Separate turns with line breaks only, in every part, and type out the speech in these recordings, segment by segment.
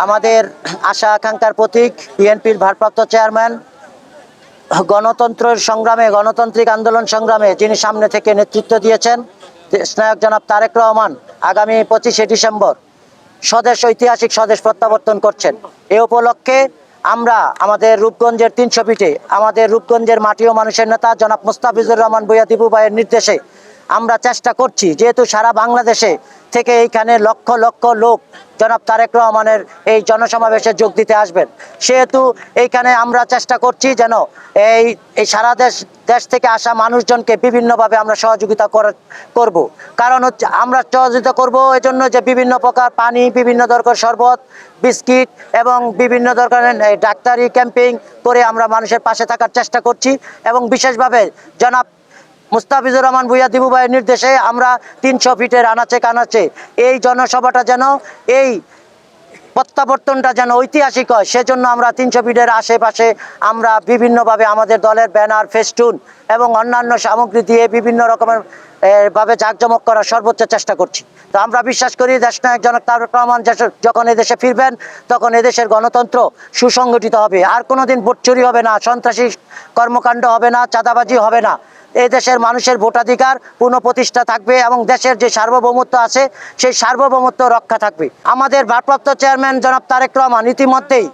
আমাদের আশা আকাঙ্ক্ষার প্রতীক বিএনপির ভারপ্রাপ্ত চেয়ারম্যান গণতন্ত্রের সংগ্রামে, গণতান্ত্রিক আন্দোলন সংগ্রামে যিনি সামনে থেকে নেতৃত্ব দিয়েছেন, স্নায়ক জনাব তারেক রহমান আগামী 25শে ডিসেম্বর ঐতিহাসিক স্বদেশ প্রত্যাবর্তন করছেন। এ উপলক্ষে আমরা আমাদের রূপগঞ্জের 300 ফিটে আমাদের রূপগঞ্জের মাটি ও মানুষের নেতা জনাব মুস্তাফিজুর রহমান ভূঁইয়া দীপু ভাইয়ের নির্দেশে আমরা চেষ্টা করছি, যেহেতু সারা বাংলাদেশে থেকে এইখানে লক্ষ লক্ষ লোক জনাব তারেক রহমানের এই জনসমাবেশে যোগ দিতে আসবেন, সেহেতু এইখানে আমরা চেষ্টা করছি যেন এই সারা দেশ থেকে আসা মানুষজনকে বিভিন্নভাবে আমরা সহযোগিতা করব। কারণ হচ্ছে আমরা সহযোগিতা করব এই জন্য যে বিভিন্ন প্রকার পানি, বিভিন্ন দরকার শরবত, বিস্কিট এবং বিভিন্ন ধরনের ডাক্তারি ক্যাম্পিং করে আমরা মানুষের পাশে থাকার চেষ্টা করছি। এবং বিশেষভাবে জনাব মুস্তাফিজুর রহমান ভূঁইয়া দীপু ভাইয়ের নির্দেশে আমরা 300 ফিটের আনাচে কানাচে এই জনসভাটা যেন, এই প্রত্যাবর্তনটা যেন ঐতিহাসিক হয়, সেজন্য আমরা 300 ফিটের আশেপাশে আমরা বিভিন্নভাবে আমাদের দলের ব্যানার, ফেস্টুন এবং অন্যান্য সামগ্রী দিয়ে বিভিন্ন রকমের ভাবে জাঁকজমক করার সর্বোচ্চ চেষ্টা করছি। তো আমরা বিশ্বাস করি দেশনায়ক জনাব তারেক রহমান যখন এদেশে ফিরবেন তখন এদেশের গণতন্ত্র সুসংগঠিত হবে, আর কোনোদিন ভোট চুরি হবে না, সন্ত্রাসী কর্মকাণ্ড হবে না, চাঁদাবাজি হবে না। এই দেশের মানুষের ভোটাধিকার পুনঃপ্রতিষ্ঠা থাকবে এবং দেশের যে সার্বভৌমত্ব আছে সেই সার্বভৌমত্ব রক্ষা থাকবে। আমাদের ভারপ্রাপ্ত চেয়ারম্যান জনাব তারেক রহমান ইতিমধ্যেই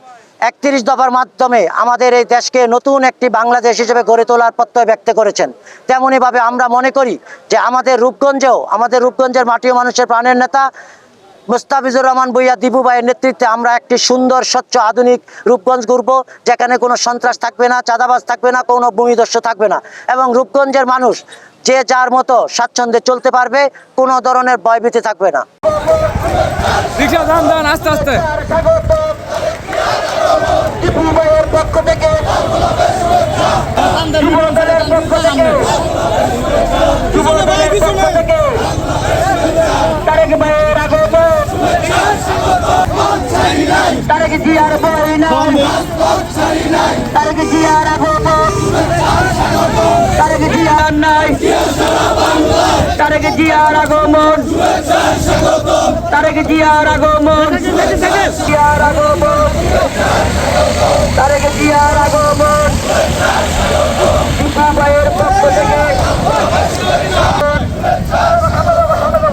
31 দফার মাধ্যমে আমাদের এই দেশকে নতুন একটি বাংলাদেশ হিসেবে গড়ে তোলার প্রত্যয় ব্যক্ত করেছেন। তেমনইভাবে আমরা মনে করি যে আমাদের রূপগঞ্জের মাটি ও মানুষের প্রাণের নেতা মুস্তাফিজুর রহমান ভূঁইয়া দীপু ভাইয়ের নেতৃত্বে আমরা একটি সুন্দর, স্বচ্ছ, আধুনিক রূপগঞ্জ গড়ব, যেখানে কোনো সন্ত্রাস থাকবে না, চাঁদাবাজ থাকবে না, কোনো ভূমিদস্যু থাকবে না এবং রূপগঞ্জের মানুষ যে যার মতো স্বাচ্ছন্দ্যে চলতে পারবে, কোনো ধরনের ভয়ভীতি থাকবে না।
আস্তে আস্তে
তারেক জিয়ার বই নাই, তারেক জিয়ার আগমন, তারেক জিয়ার নাই, তারেক জিয়ার আগমন, তারেক জিয়ার আগমন, জিয়ার আগমন, তারেক জিয়ার আগমন, দীপু ভাইয়ের পক্ষ থেকে,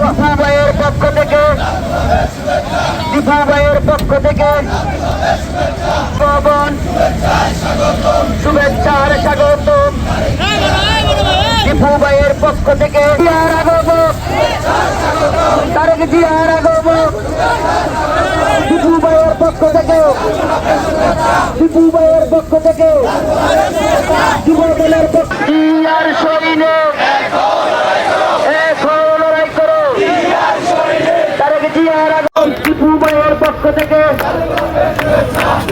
দীপু ভাইয়ের পক্ষ থেকে, দীপু ভাইয়ের পক্ষ থেকে পবন শুভেচ্ছার স্বাগতম। দীপু ভাইয়ের পক্ষ থেকে জিয়ার আগমন, তারেক জিয়ার আগমন, দীপু ভাইয়ের পক্ষ থেকে, দীপু ভাইয়ের পক্ষ থেকে, যুব দলের পক্ষ জিয়ার সৈনিক এখন লড়াই করো, তারেক জিয়ার আগমন, দীপু ভাইয়ের পক্ষ থেকে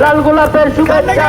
লাল গোলাপের শুভেচ্ছা।